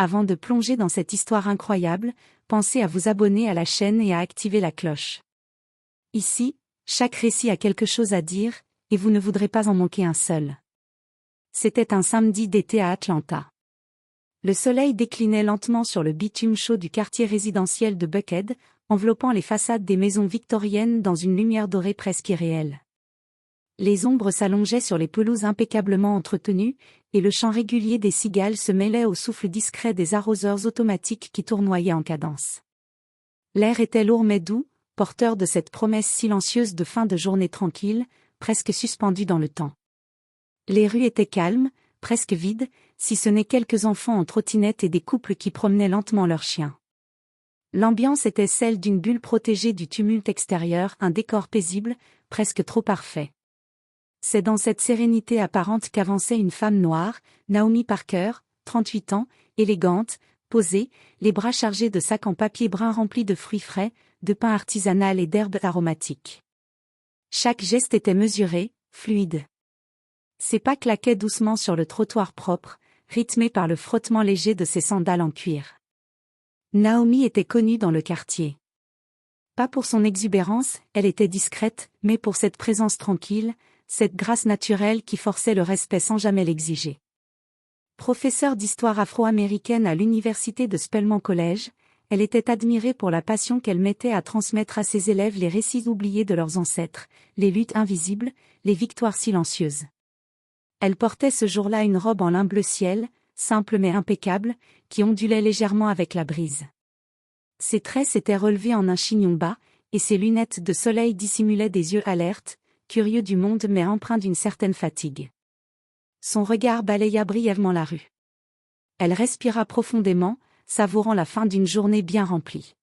Avant de plonger dans cette histoire incroyable, pensez à vous abonner à la chaîne et à activer la cloche. Ici, chaque récit a quelque chose à dire, et vous ne voudrez pas en manquer un seul. C'était un samedi d'été à Atlanta. Le soleil déclinait lentement sur le bitume chaud du quartier résidentiel de Buckhead, enveloppant les façades des maisons victoriennes dans une lumière dorée presque irréelle. Les ombres s'allongeaient sur les pelouses impeccablement entretenues, et le chant régulier des cigales se mêlait au souffle discret des arroseurs automatiques qui tournoyaient en cadence. L'air était lourd mais doux, porteur de cette promesse silencieuse de fin de journée tranquille, presque suspendue dans le temps. Les rues étaient calmes, presque vides, si ce n'est quelques enfants en trottinette et des couples qui promenaient lentement leurs chiens. L'ambiance était celle d'une bulle protégée du tumulte extérieur, un décor paisible, presque trop parfait. C'est dans cette sérénité apparente qu'avançait une femme noire, Naomi Parker, 38 ans, élégante, posée, les bras chargés de sacs en papier brun remplis de fruits frais, de pain artisanal et d'herbes aromatiques. Chaque geste était mesuré, fluide. Ses pas claquaient doucement sur le trottoir propre, rythmé par le frottement léger de ses sandales en cuir. Naomi était connue dans le quartier. Pas pour son exubérance, elle était discrète, mais pour cette présence tranquille, cette grâce naturelle qui forçait le respect sans jamais l'exiger. Professeure d'histoire afro-américaine à l'université de Spelman College, elle était admirée pour la passion qu'elle mettait à transmettre à ses élèves les récits oubliés de leurs ancêtres, les luttes invisibles, les victoires silencieuses. Elle portait ce jour-là une robe en lin bleu ciel, simple mais impeccable, qui ondulait légèrement avec la brise. Ses traits s'étaient relevés en un chignon bas, et ses lunettes de soleil dissimulaient des yeux alertes, curieux du monde mais empreints d'une certaine fatigue. Son regard balaya brièvement la rue. Elle respira profondément, savourant la fin d'une journée bien remplie.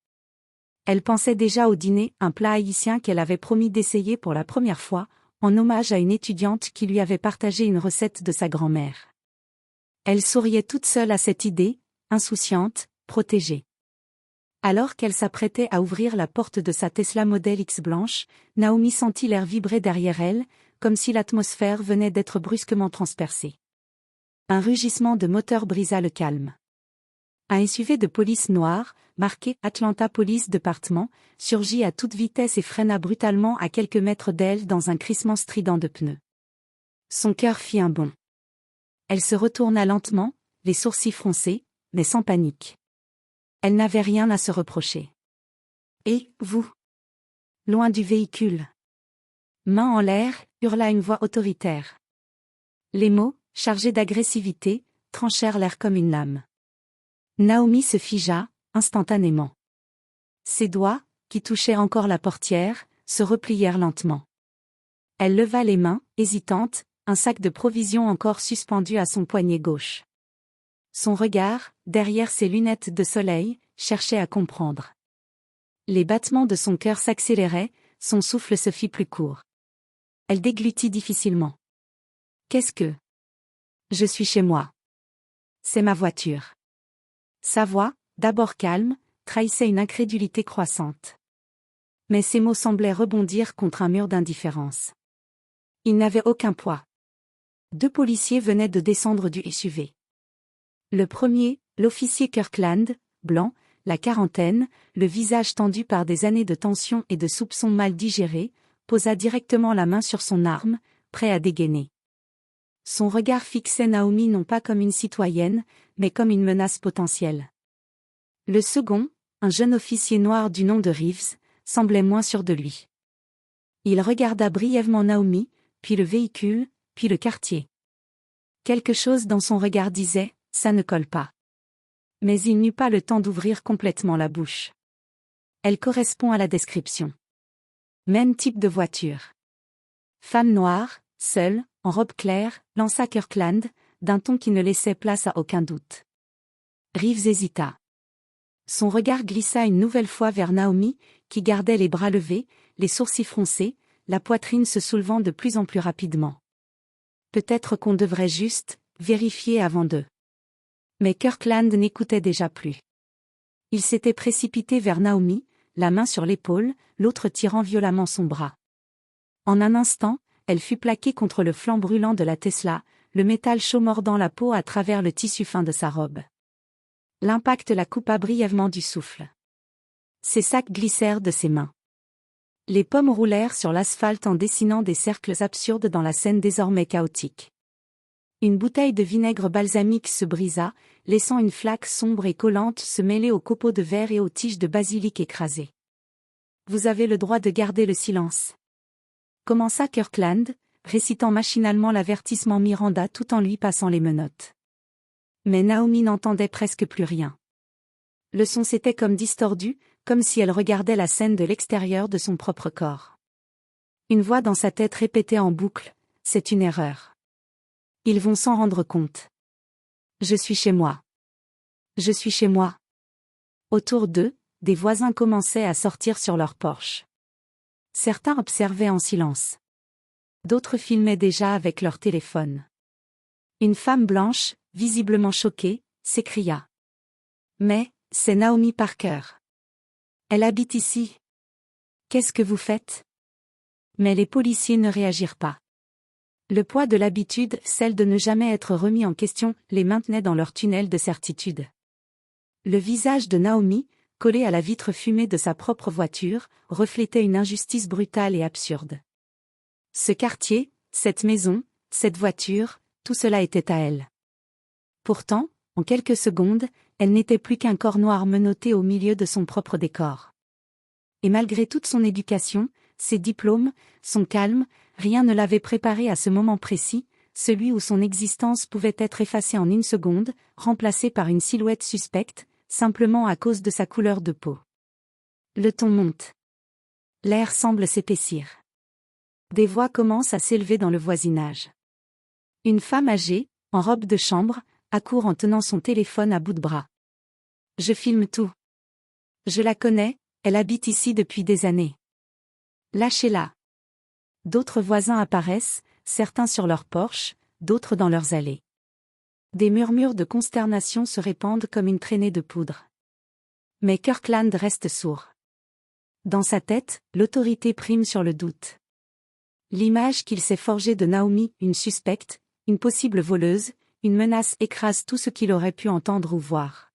Elle pensait déjà au dîner, un plat haïtien qu'elle avait promis d'essayer pour la première fois, en hommage à une étudiante qui lui avait partagé une recette de sa grand-mère. Elle souriait toute seule à cette idée, insouciante, protégée. Alors qu'elle s'apprêtait à ouvrir la porte de sa Tesla Model X blanche, Naomi sentit l'air vibrer derrière elle, comme si l'atmosphère venait d'être brusquement transpercée. Un rugissement de moteur brisa le calme. Un SUV de police noir, marqué Atlanta Police Department, surgit à toute vitesse et freina brutalement à quelques mètres d'elle dans un crissement strident de pneus. Son cœur fit un bond. Elle se retourna lentement, les sourcils froncés, mais sans panique. Elle n'avait rien à se reprocher. Et, vous? Loin du véhicule. Main en l'air, hurla une voix autoritaire. Les mots, chargés d'agressivité, tranchèrent l'air comme une lame. Naomi se figea, instantanément. Ses doigts, qui touchaient encore la portière, se replièrent lentement. Elle leva les mains, hésitante, un sac de provisions encore suspendu à son poignet gauche. Son regard, derrière ses lunettes de soleil, cherchait à comprendre. Les battements de son cœur s'accéléraient, son souffle se fit plus court. Elle déglutit difficilement. Qu'est-ce que? Je suis chez moi. C'est ma voiture. Sa voix, d'abord calme, trahissait une incrédulité croissante. Mais ses mots semblaient rebondir contre un mur d'indifférence. Ils n'avaient aucun poids. 2 policiers venaient de descendre du SUV. Le premier, l'officier Kirkland, blanc, la quarantaine, le visage tendu par des années de tension et de soupçons mal digérés, posa directement la main sur son arme, prêt à dégainer. Son regard fixait Naomi non pas comme une citoyenne, mais comme une menace potentielle. Le second, un jeune officier noir du nom de Reeves, semblait moins sûr de lui. Il regarda brièvement Naomi, puis le véhicule, puis le quartier. Quelque chose dans son regard disait « ça ne colle pas ». Mais il n'eut pas le temps d'ouvrir complètement la bouche. Elle correspond à la description. Même type de voiture. Femme noire, seule, en robe claire, lança Kirkland, d'un ton qui ne laissait place à aucun doute. Reeves hésita. Son regard glissa une nouvelle fois vers Naomi, qui gardait les bras levés, les sourcils froncés, la poitrine se soulevant de plus en plus rapidement. Peut-être qu'on devrait juste vérifier avant de... Mais Kirkland n'écoutait déjà plus. Il s'était précipité vers Naomi, la main sur l'épaule, l'autre tirant violemment son bras. En un instant, elle fut plaquée contre le flanc brûlant de la Tesla, le métal chaud mordant la peau à travers le tissu fin de sa robe. L'impact la coupa brièvement du souffle. Ses sacs glissèrent de ses mains. Les pommes roulèrent sur l'asphalte en dessinant des cercles absurdes dans la scène désormais chaotique. Une bouteille de vinaigre balsamique se brisa, laissant une flaque sombre et collante se mêler aux copeaux de verre et aux tiges de basilic écrasées. « Vous avez le droit de garder le silence. » commença Kirkland, récitant machinalement l'avertissement Miranda tout en lui passant les menottes. Mais Naomi n'entendait presque plus rien. Le son s'était comme distordu, comme si elle regardait la scène de l'extérieur de son propre corps. Une voix dans sa tête répétait en boucle, « C'est une erreur. Ils vont s'en rendre compte. Je suis chez moi. Je suis chez moi. » Autour d'eux, des voisins commençaient à sortir sur leur porche. Certains observaient en silence. D'autres filmaient déjà avec leur téléphone. Une femme blanche, visiblement choquée, s'écria. « Mais, c'est Naomi Parker. Elle habite ici. Qu'est-ce que vous faites ?» Mais les policiers ne réagirent pas. Le poids de l'habitude, celle de ne jamais être remis en question, les maintenait dans leur tunnel de certitude. Le visage de Naomi, collé à la vitre fumée de sa propre voiture, reflétait une injustice brutale et absurde. Ce quartier, cette maison, cette voiture, tout cela était à elle. Pourtant, en quelques secondes, elle n'était plus qu'un corps noir menotté au milieu de son propre décor. Et malgré toute son éducation, ses diplômes, son calme, rien ne l'avait préparée à ce moment précis, celui où son existence pouvait être effacée en une seconde, remplacée par une silhouette suspecte, simplement à cause de sa couleur de peau. Le ton monte. L'air semble s'épaissir. Des voix commencent à s'élever dans le voisinage. Une femme âgée, en robe de chambre, accourt en tenant son téléphone à bout de bras. « Je filme tout. Je la connais, elle habite ici depuis des années. Lâchez-la. » D'autres voisins apparaissent, certains sur leur porche, d'autres dans leurs allées. Des murmures de consternation se répandent comme une traînée de poudre. Mais Kirkland reste sourd. Dans sa tête, l'autorité prime sur le doute. L'image qu'il s'est forgée de Naomi, une suspecte, une possible voleuse, une menace écrase tout ce qu'il aurait pu entendre ou voir.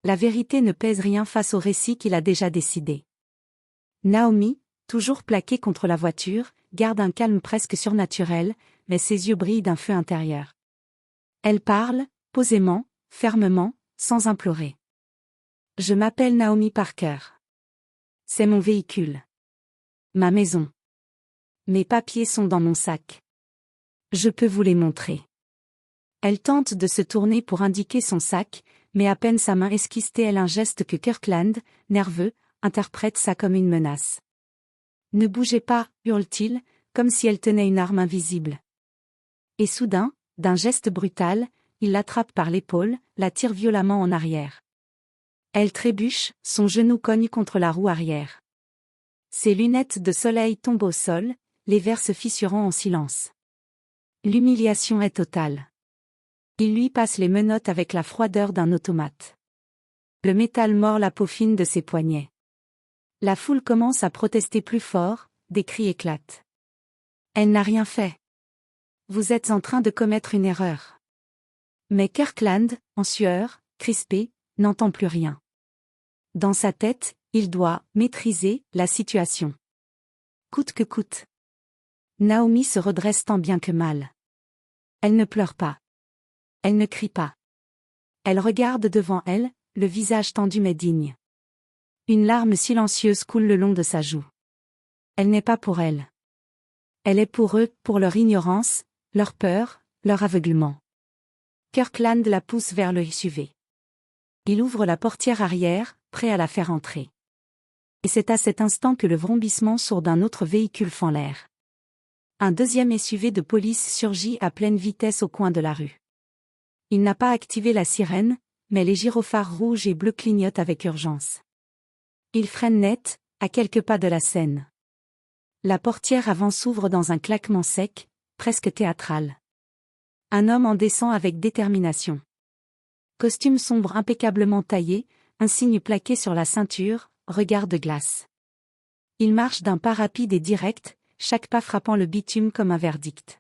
La vérité ne pèse rien face au récit qu'il a déjà décidé. Naomi, toujours plaquée contre la voiture, garde un calme presque surnaturel, mais ses yeux brillent d'un feu intérieur. Elle parle, posément, fermement, sans implorer. « Je m'appelle Naomi Parker. C'est mon véhicule. Ma maison. Mes papiers sont dans mon sac. Je peux vous les montrer. » Elle tente de se tourner pour indiquer son sac, mais à peine sa main esquisse elle un geste que Kirkland, nerveux, interprète ça comme une menace. « Ne bougez pas, hurle-t-il, comme si elle tenait une arme invisible. » Et soudain, d'un geste brutal, il l'attrape par l'épaule, la tire violemment en arrière. Elle trébuche, son genou cogne contre la roue arrière. Ses lunettes de soleil tombent au sol, les verres se fissurant en silence. L'humiliation est totale. Il lui passe les menottes avec la froideur d'un automate. Le métal mord la peau fine de ses poignets. La foule commence à protester plus fort, des cris éclatent. Elle n'a rien fait. Vous êtes en train de commettre une erreur. Mais Kirkland, en sueur, crispé, n'entend plus rien. Dans sa tête, il doit maîtriser la situation. Coûte que coûte. Naomi se redresse tant bien que mal. Elle ne pleure pas. Elle ne crie pas. Elle regarde devant elle, le visage tendu mais digne. Une larme silencieuse coule le long de sa joue. Elle n'est pas pour elle. Elle est pour eux, pour leur ignorance, leur peur, leur aveuglement. Kirkland la pousse vers le SUV. Il ouvre la portière arrière, prêt à la faire entrer. Et c'est à cet instant que le vrombissement sourd d'un autre véhicule fend l'air. Un deuxième SUV de police surgit à pleine vitesse au coin de la rue. Il n'a pas activé la sirène, mais les gyrophares rouges et bleus clignotent avec urgence. Il freine net, à quelques pas de la scène. La portière avant s'ouvre dans un claquement sec, presque théâtral. Un homme en descend avec détermination. Costume sombre impeccablement taillé, insigne plaqué sur la ceinture, regard de glace. Il marche d'un pas rapide et direct, chaque pas frappant le bitume comme un verdict.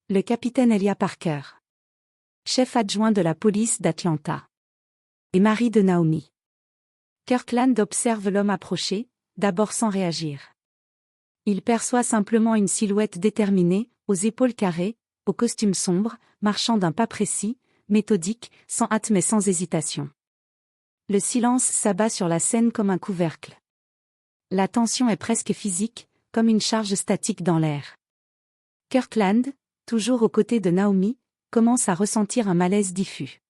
Le capitaine Elijah Parker. Chef adjoint de la police d'Atlanta. et mari de Naomi. Kirkland observe l'homme approcher, d'abord sans réagir. Il perçoit simplement une silhouette déterminée, aux épaules carrées, au costume sombre, marchant d'un pas précis, méthodique, sans hâte mais sans hésitation. Le silence s'abat sur la scène comme un couvercle. La tension est presque physique, comme une charge statique dans l'air. Kirkland, toujours aux côtés de Naomi, commence à ressentir un malaise diffus.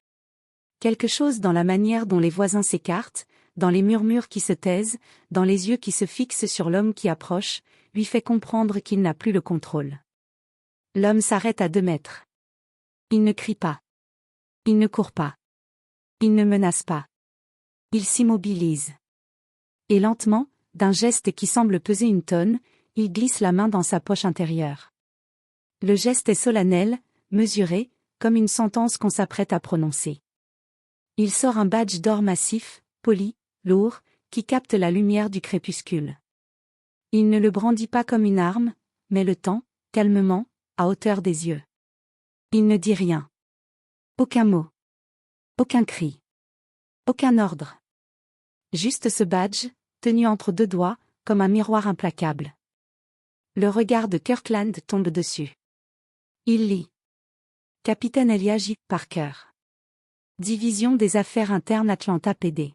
Quelque chose dans la manière dont les voisins s'écartent, dans les murmures qui se taisent, dans les yeux qui se fixent sur l'homme qui approche, lui fait comprendre qu'il n'a plus le contrôle. L'homme s'arrête à 2 mètres. Il ne crie pas. Il ne court pas. Il ne menace pas. Il s'immobilise. Et lentement, d'un geste qui semble peser une tonne, il glisse la main dans sa poche intérieure. Le geste est solennel, mesuré, comme une sentence qu'on s'apprête à prononcer. Il sort un badge d'or massif, poli, lourd, qui capte la lumière du crépuscule. Il ne le brandit pas comme une arme, mais le tend, calmement, à hauteur des yeux. Il ne dit rien. Aucun mot. Aucun cri. Aucun ordre. Juste ce badge, tenu entre 2 doigts, comme un miroir implacable. Le regard de Kirkland tombe dessus. Il lit. Capitaine Elijah J. Parker. Division des affaires internes Atlanta PD.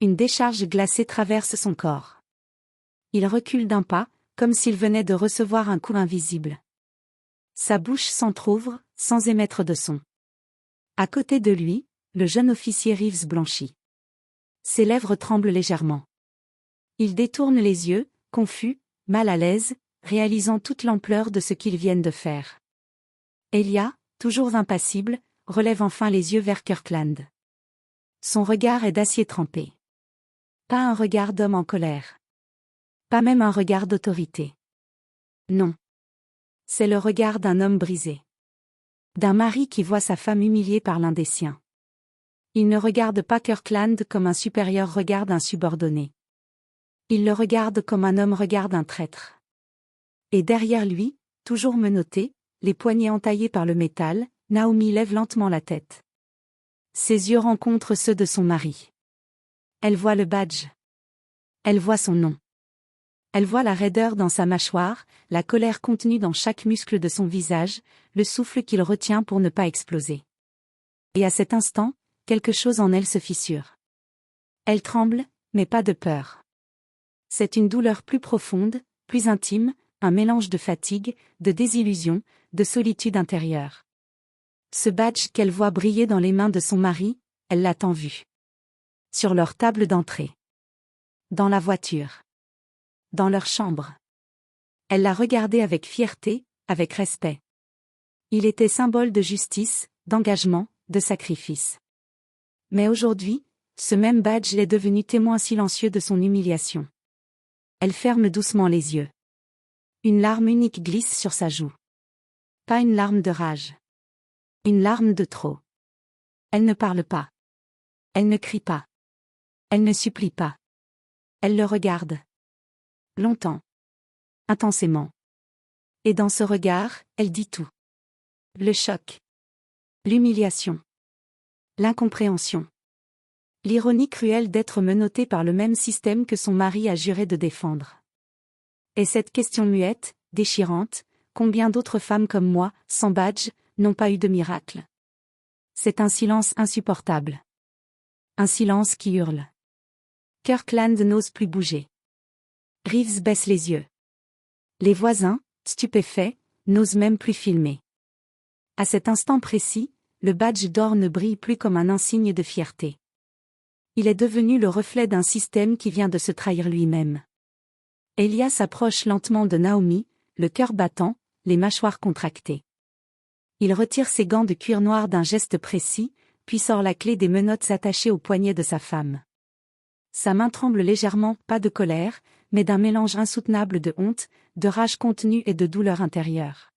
Une décharge glacée traverse son corps. Il recule d'un pas, comme s'il venait de recevoir un coup invisible. Sa bouche s'entr'ouvre, sans émettre de son. À côté de lui, le jeune officier Reeves blanchit. Ses lèvres tremblent légèrement. Il détourne les yeux, confus, mal à l'aise, réalisant toute l'ampleur de ce qu'ils viennent de faire. Elia, toujours impassible, relève enfin les yeux vers Kirkland. Son regard est d'acier trempé. Pas un regard d'homme en colère. Pas même un regard d'autorité. Non. C'est le regard d'un homme brisé. D'un mari qui voit sa femme humiliée par l'un des siens. Il ne regarde pas Kirkland comme un supérieur regarde un subordonné. Il le regarde comme un homme regarde un traître. Et derrière lui, toujours menotté, les poignets entaillés par le métal, Naomi lève lentement la tête. Ses yeux rencontrent ceux de son mari. Elle voit le badge. Elle voit son nom. Elle voit la raideur dans sa mâchoire, la colère contenue dans chaque muscle de son visage, le souffle qu'il retient pour ne pas exploser. Et à cet instant, quelque chose en elle se fissure. Elle tremble, mais pas de peur. C'est une douleur plus profonde, plus intime, un mélange de fatigue, de désillusion, de solitude intérieure. Ce badge qu'elle voit briller dans les mains de son mari, elle l'a tant vu. Sur leur table d'entrée. Dans la voiture. Dans leur chambre. Elle l'a regardé avec fierté, avec respect. Il était symbole de justice, d'engagement, de sacrifice. Mais aujourd'hui, ce même badge est devenu témoin silencieux de son humiliation. Elle ferme doucement les yeux. Une larme unique glisse sur sa joue. Pas une larme de rage. Une larme de trop. Elle ne parle pas. Elle ne crie pas. Elle ne supplie pas. Elle le regarde. Longtemps. Intensément. Et dans ce regard, elle dit tout. Le choc. L'humiliation. L'incompréhension. L'ironie cruelle d'être menottée par le même système que son mari a juré de défendre. Et cette question muette, déchirante, combien d'autres femmes comme moi, sans badge, n'ont pas eu de miracle? C'est un silence insupportable. Un silence qui hurle. Kirkland n'ose plus bouger. Reeves baisse les yeux. Les voisins, stupéfaits, n'osent même plus filmer. À cet instant précis, le badge d'or ne brille plus comme un insigne de fierté. Il est devenu le reflet d'un système qui vient de se trahir lui-même. Elia s'approche lentement de Naomi, le cœur battant, les mâchoires contractées. Il retire ses gants de cuir noir d'un geste précis, puis sort la clé des menottes attachées au poignet de sa femme. Sa main tremble légèrement, pas de colère, mais d'un mélange insoutenable de honte, de rage contenue et de douleur intérieure.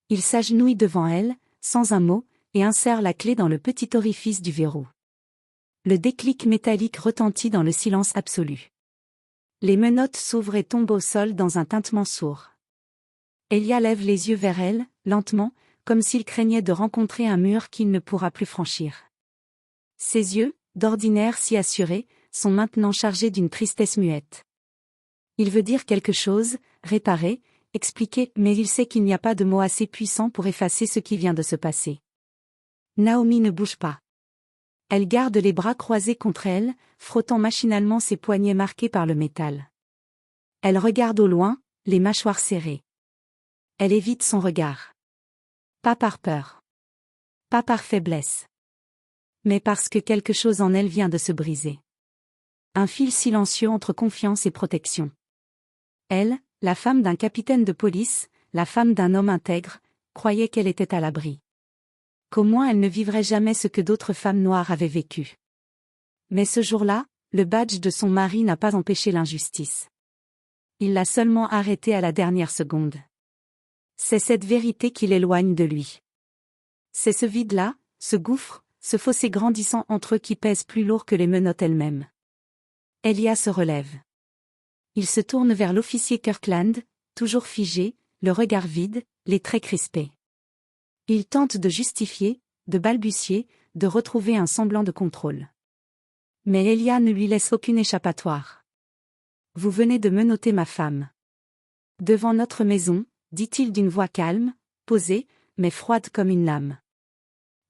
Il s'agenouille devant elle, sans un mot, et insère la clé dans le petit orifice du verrou. Le déclic métallique retentit dans le silence absolu. Les menottes s'ouvrent et tombent au sol dans un tintement sourd. Elia lève les yeux vers elle, lentement, comme s'il craignait de rencontrer un mur qu'il ne pourra plus franchir. Ses yeux, d'ordinaire si assurés, sont maintenant chargés d'une tristesse muette. Il veut dire quelque chose, réparer, expliquer, mais il sait qu'il n'y a pas de mots assez puissants pour effacer ce qui vient de se passer. Naomi ne bouge pas. Elle garde les bras croisés contre elle, frottant machinalement ses poignets marqués par le métal. Elle regarde au loin, les mâchoires serrées. Elle évite son regard. Pas par peur. Pas par faiblesse. Mais parce que quelque chose en elle vient de se briser. Un fil silencieux entre confiance et protection. Elle, la femme d'un capitaine de police, la femme d'un homme intègre, croyait qu'elle était à l'abri. Qu'au moins elle ne vivrait jamais ce que d'autres femmes noires avaient vécu. Mais ce jour-là, le badge de son mari n'a pas empêché l'injustice. Il l'a seulement arrêtée à la dernière seconde. C'est cette vérité qui l'éloigne de lui. C'est ce vide-là, ce gouffre, ce fossé grandissant entre eux qui pèse plus lourd que les menottes elles-mêmes. Elia se relève. Il se tourne vers l'officier Kirkland, toujours figé, le regard vide, les traits crispés. Il tente de justifier, de balbutier, de retrouver un semblant de contrôle. Mais Elia ne lui laisse aucune échappatoire. « Vous venez de menotter ma femme. » Devant notre maison, dit-il d'une voix calme, posée, mais froide comme une lame.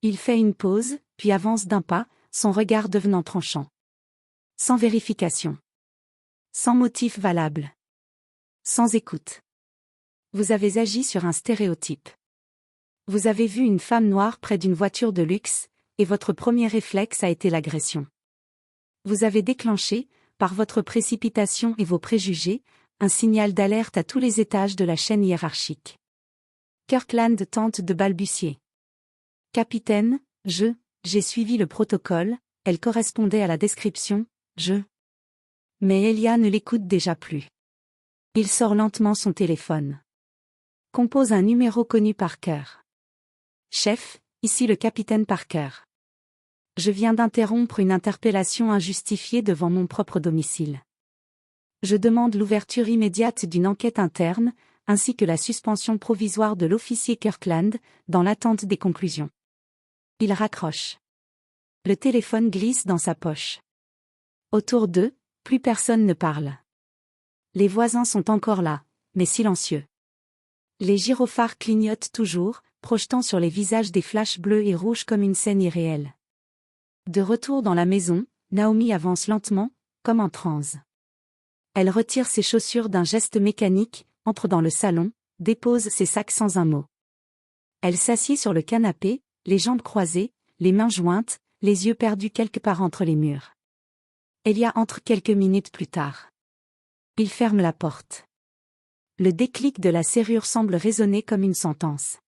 Il fait une pause, puis avance d'un pas, son regard devenant tranchant. Sans vérification. Sans motif valable. Sans écoute. Vous avez agi sur un stéréotype. Vous avez vu une femme noire près d'une voiture de luxe, et votre premier réflexe a été l'agression. Vous avez déclenché, par votre précipitation et vos préjugés, un signal d'alerte à tous les étages de la chaîne hiérarchique. Kirkland tente de balbutier. Capitaine, j'ai suivi le protocole, elle correspondait à la description, Mais Elia ne l'écoute déjà plus. Il sort lentement son téléphone. Compose un numéro connu par cœur. Chef, ici le capitaine Parker. Je viens d'interrompre une interpellation injustifiée devant mon propre domicile. Je demande l'ouverture immédiate d'une enquête interne, ainsi que la suspension provisoire de l'officier Kirkland, dans l'attente des conclusions. Il raccroche. Le téléphone glisse dans sa poche. Autour d'eux, plus personne ne parle. Les voisins sont encore là, mais silencieux. Les gyrophares clignotent toujours, projetant sur les visages des flashs bleus et rouges comme une scène irréelle. De retour dans la maison, Naomi avance lentement, comme en transe. Elle retire ses chaussures d'un geste mécanique, entre dans le salon, dépose ses sacs sans un mot. Elle s'assied sur le canapé, les jambes croisées, les mains jointes, les yeux perdus quelque part entre les murs. Elia entre quelques minutes plus tard. Il ferme la porte. Le déclic de la serrure semble résonner comme une sentence.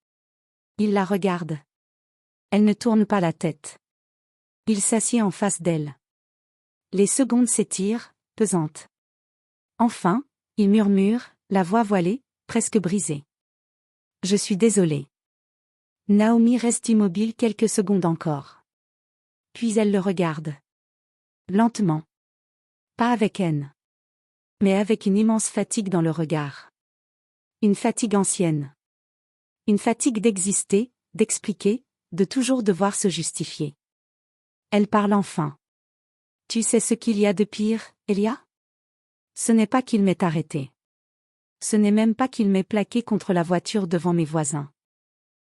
Il la regarde. Elle ne tourne pas la tête. Il s'assied en face d'elle. Les secondes s'étirent, pesantes. Enfin, il murmure, la voix voilée, presque brisée. « Je suis désolé. » Naomi reste immobile quelques secondes encore. Puis elle le regarde. Lentement. Pas avec haine. Mais avec une immense fatigue dans le regard. Une fatigue ancienne. Une fatigue d'exister, d'expliquer, de toujours devoir se justifier. Elle parle enfin. « Tu sais ce qu'il y a de pire, Elia ? Ce n'est pas qu'il m'ait arrêté. Ce n'est même pas qu'il m'ait plaqué contre la voiture devant mes voisins.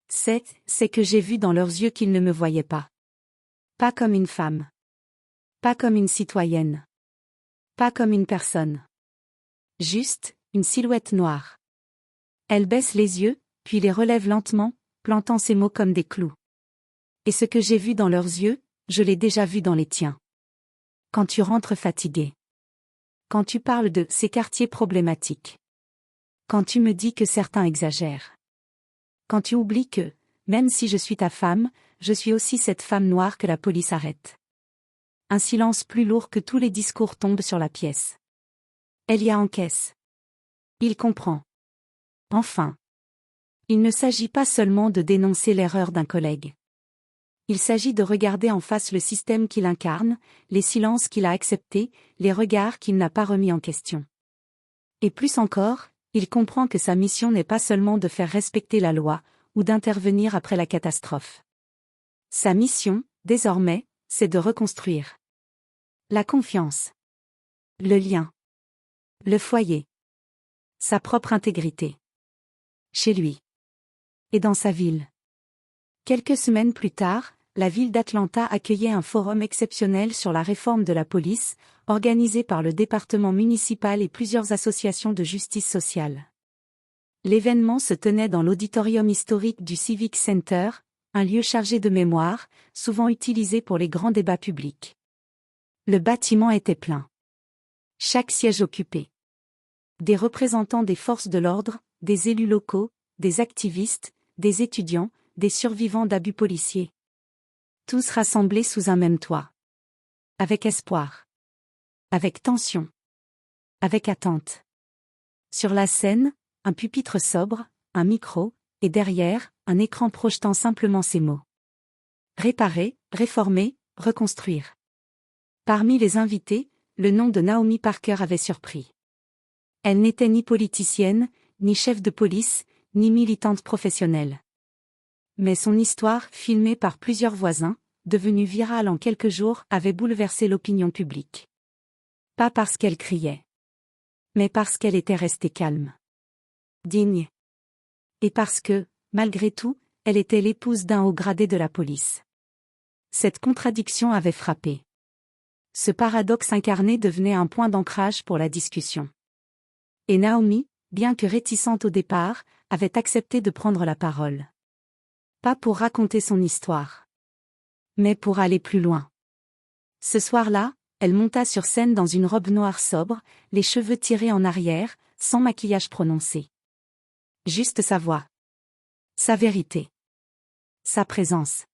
C'est que j'ai vu dans leurs yeux qu'ils ne me voyaient pas. Pas comme une femme. Pas comme une citoyenne. Pas comme une personne. Juste, une silhouette noire. » Elle baisse les yeux, puis les relève lentement, plantant ses mots comme des clous. « Et ce que j'ai vu dans leurs yeux, je l'ai déjà vu dans les tiens. Quand tu rentres fatigué. Quand tu parles de ces quartiers problématiques. Quand tu me dis que certains exagèrent. Quand tu oublies que, même si je suis ta femme, je suis aussi cette femme noire que la police arrête. » Un silence plus lourd que tous les discours tombe sur la pièce. Elia encaisse. Il comprend. Enfin. Il ne s'agit pas seulement de dénoncer l'erreur d'un collègue. Il s'agit de regarder en face le système qu'il incarne, les silences qu'il a acceptés, les regards qu'il n'a pas remis en question. Et plus encore, il comprend que sa mission n'est pas seulement de faire respecter la loi, ou d'intervenir après la catastrophe. Sa mission, désormais, c'est de reconstruire la confiance, le lien, le foyer, sa propre intégrité. Chez lui. Et dans sa ville. Quelques semaines plus tard, la ville d'Atlanta accueillait un forum exceptionnel sur la réforme de la police, organisé par le département municipal et plusieurs associations de justice sociale. L'événement se tenait dans l'auditorium historique du Civic Center, un lieu chargé de mémoire, souvent utilisé pour les grands débats publics. Le bâtiment était plein. Chaque siège occupé. Des représentants des forces de l'ordre, des élus locaux, des activistes, des étudiants, des survivants d'abus policiers. Tous rassemblés sous un même toit. Avec espoir. Avec tension. Avec attente. Sur la scène, un pupitre sobre, un micro, et derrière, un écran projetant simplement ces mots. Réparer, réformer, reconstruire. Parmi les invités, le nom de Naomi Parker avait surpris. Elle n'était ni politicienne, ni chef de police, ni militante professionnelle. Mais son histoire, filmée par plusieurs voisins, devenue virale en quelques jours, avait bouleversé l'opinion publique. Pas parce qu'elle criait. Mais parce qu'elle était restée calme. Digne. Et parce que, malgré tout, elle était l'épouse d'un haut gradé de la police. Cette contradiction avait frappé. Ce paradoxe incarné devenait un point d'ancrage pour la discussion. Et Naomi, bien que réticente au départ, avait accepté de prendre la parole. Pas pour raconter son histoire. Mais pour aller plus loin. Ce soir-là, elle monta sur scène dans une robe noire sobre, les cheveux tirés en arrière, sans maquillage prononcé. Juste sa voix. Sa vérité. Sa présence.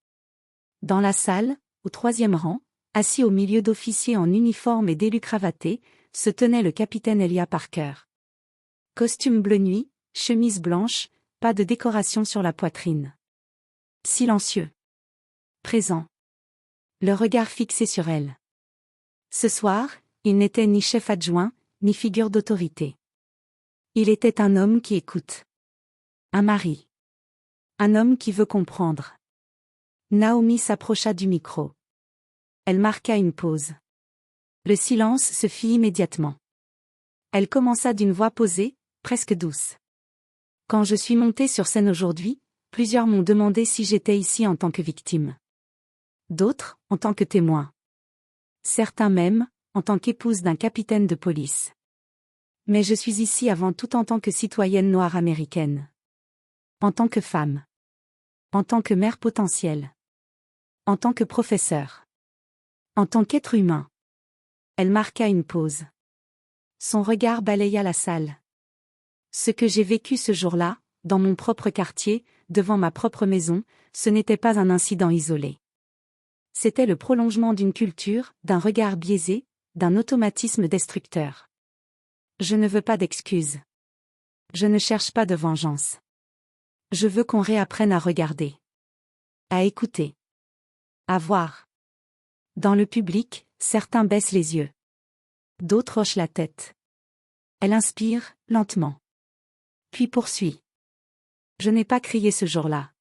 Dans la salle, au 3e rang, assis au milieu d'officiers en uniforme et d'élus cravatés, se tenait le capitaine Elijah Parker. Costume bleu nuit, chemise blanche, pas de décoration sur la poitrine. Silencieux. Présent. Le regard fixé sur elle. Ce soir, il n'était ni chef adjoint, ni figure d'autorité. Il était un homme qui écoute. Un mari. Un homme qui veut comprendre. Naomi s'approcha du micro. Elle marqua une pause. Le silence se fit immédiatement. Elle commença d'une voix posée, presque douce. Quand je suis montée sur scène aujourd'hui, plusieurs m'ont demandé si j'étais ici en tant que victime. D'autres, en tant que témoin. Certains même, en tant qu'épouse d'un capitaine de police. Mais je suis ici avant tout en tant que citoyenne noire américaine. En tant que femme. En tant que mère potentielle. En tant que professeur. En tant qu'être humain. Elle marqua une pause. Son regard balaya la salle. Ce que j'ai vécu ce jour-là, dans mon propre quartier, devant ma propre maison, ce n'était pas un incident isolé. C'était le prolongement d'une culture, d'un regard biaisé, d'un automatisme destructeur. Je ne veux pas d'excuses. Je ne cherche pas de vengeance. Je veux qu'on réapprenne à regarder. À écouter. À voir. Dans le public, certains baissent les yeux. D'autres hochent la tête. Elle inspire, lentement. Puis poursuit. Je n'ai pas crié ce jour-là.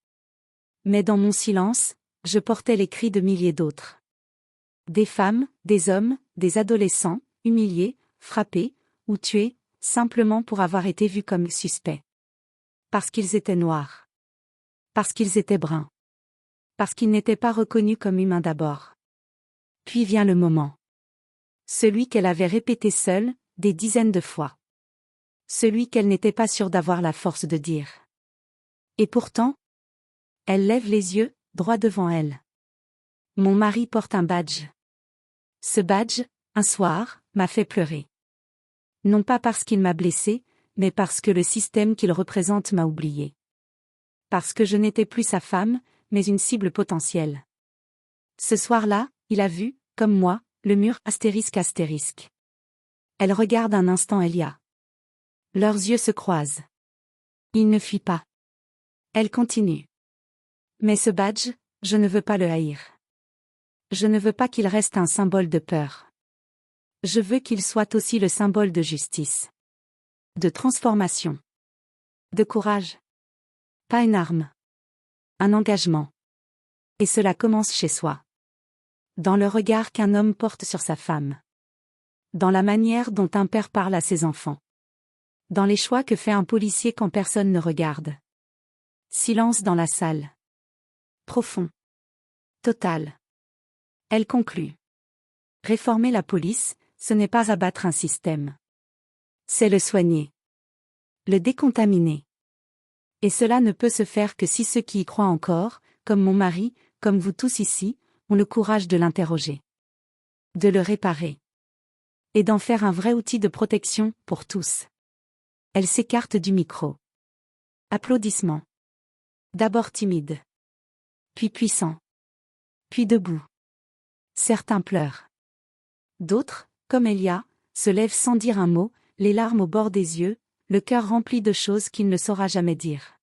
Mais dans mon silence, je portais les cris de milliers d'autres. Des femmes, des hommes, des adolescents, humiliés, frappés, ou tués, simplement pour avoir été vus comme suspects. Parce qu'ils étaient noirs. Parce qu'ils étaient bruns. Parce qu'ils n'étaient pas reconnus comme humains d'abord. Puis vient le moment. Celui qu'elle avait répété seule, des dizaines de fois. Celui qu'elle n'était pas sûre d'avoir la force de dire. Et pourtant, elle lève les yeux, droit devant elle. Mon mari porte un badge. Ce badge, un soir, m'a fait pleurer. Non pas parce qu'il m'a blessé, mais parce que le système qu'il représente m'a oublié. Parce que je n'étais plus sa femme, mais une cible potentielle. Ce soir-là, il a vu, comme moi, le mur ***. Elle regarde un instant Elia. Leurs yeux se croisent. Il ne fuit pas. Elle continue. Mais ce badge, je ne veux pas le haïr. Je ne veux pas qu'il reste un symbole de peur. Je veux qu'il soit aussi le symbole de justice. De transformation. De courage. Pas une arme. Un engagement. Et cela commence chez soi. Dans le regard qu'un homme porte sur sa femme. Dans la manière dont un père parle à ses enfants. Dans les choix que fait un policier quand personne ne regarde. Silence dans la salle. Profond. Total. Elle conclut. Réformer la police, ce n'est pas abattre un système. C'est le soigner. Le décontaminer. Et cela ne peut se faire que si ceux qui y croient encore, comme mon mari, comme vous tous ici, ont le courage de l'interroger. De le réparer. Et d'en faire un vrai outil de protection, pour tous. Elle s'écarte du micro. Applaudissements. D'abord timide. Puis puissant. Puis debout. Certains pleurent. D'autres, comme Elia, se lèvent sans dire un mot, les larmes au bord des yeux, le cœur rempli de choses qu'il ne saura jamais dire.